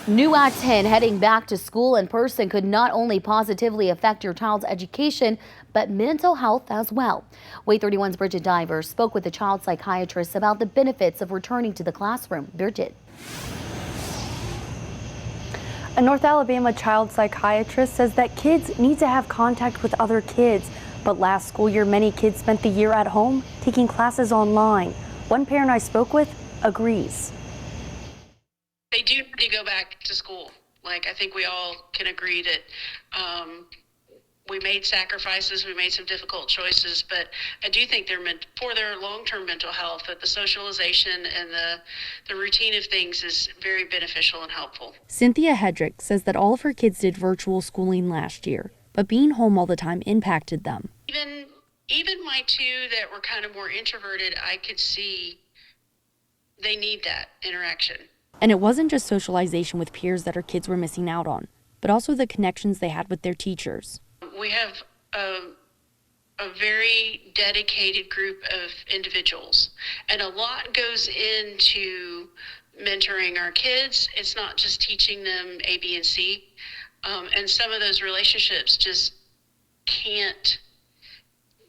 New at 10, heading back to school in person could not only positively affect your child's education, but mental health as well. WAAY 31's Bridget Divers spoke with a child psychiatrist about the benefits of returning to the classroom. Bridget. A North Alabama child psychiatrist says that kids need to have contact with other kids. But last school year, many kids spent the year at home taking classes online. One parent I spoke with agrees. They do need to go back to school. Like, I think we all can agree that we made sacrifices, we made some difficult choices, but I do think they're meant for their long-term mental health, that the socialization and the routine of things is very beneficial and helpful. Cynthia Hedrick says that all of her kids did virtual schooling last year, but being home all the time impacted them. Even my two that were kind of more introverted, I could see they need that interaction. And it wasn't just socialization with peers that her kids were missing out on, but also the connections they had with their teachers. We have a very dedicated group of individuals, and a lot goes into mentoring our kids. It's not just teaching them A, B, and C, and some of those relationships just can't,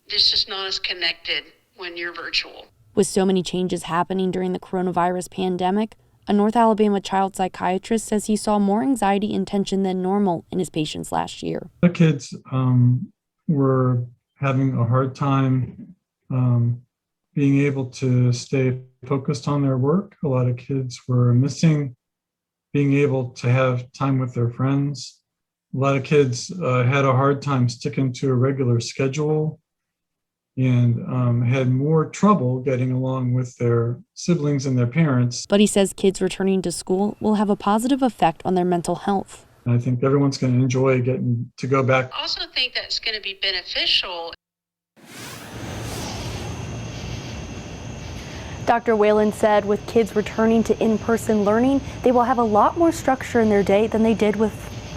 it's just not as connected when you're virtual. With so many changes happening during the coronavirus pandemic, a North Alabama child psychiatrist says he saw more anxiety and tension than normal in his patients last year. The kids were having a hard time being able to stay focused on their work. A lot of kids were missing being able to have time with their friends. A lot of kids had a hard time sticking to a regular schedule and had more trouble getting along with their siblings and their parents. But he says kids returning to school will have a positive effect on their mental health. I think everyone's going to enjoy getting to go back. I also think that's going to be beneficial. Dr. Whalen said with kids returning to in-person learning, they will have a lot more structure in their day than they did with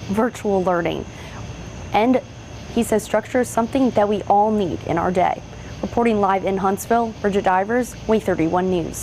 virtual learning. And he says structure is something that we all need in our day. Reporting live in Huntsville, Bridget Divers, WAAY 31 News.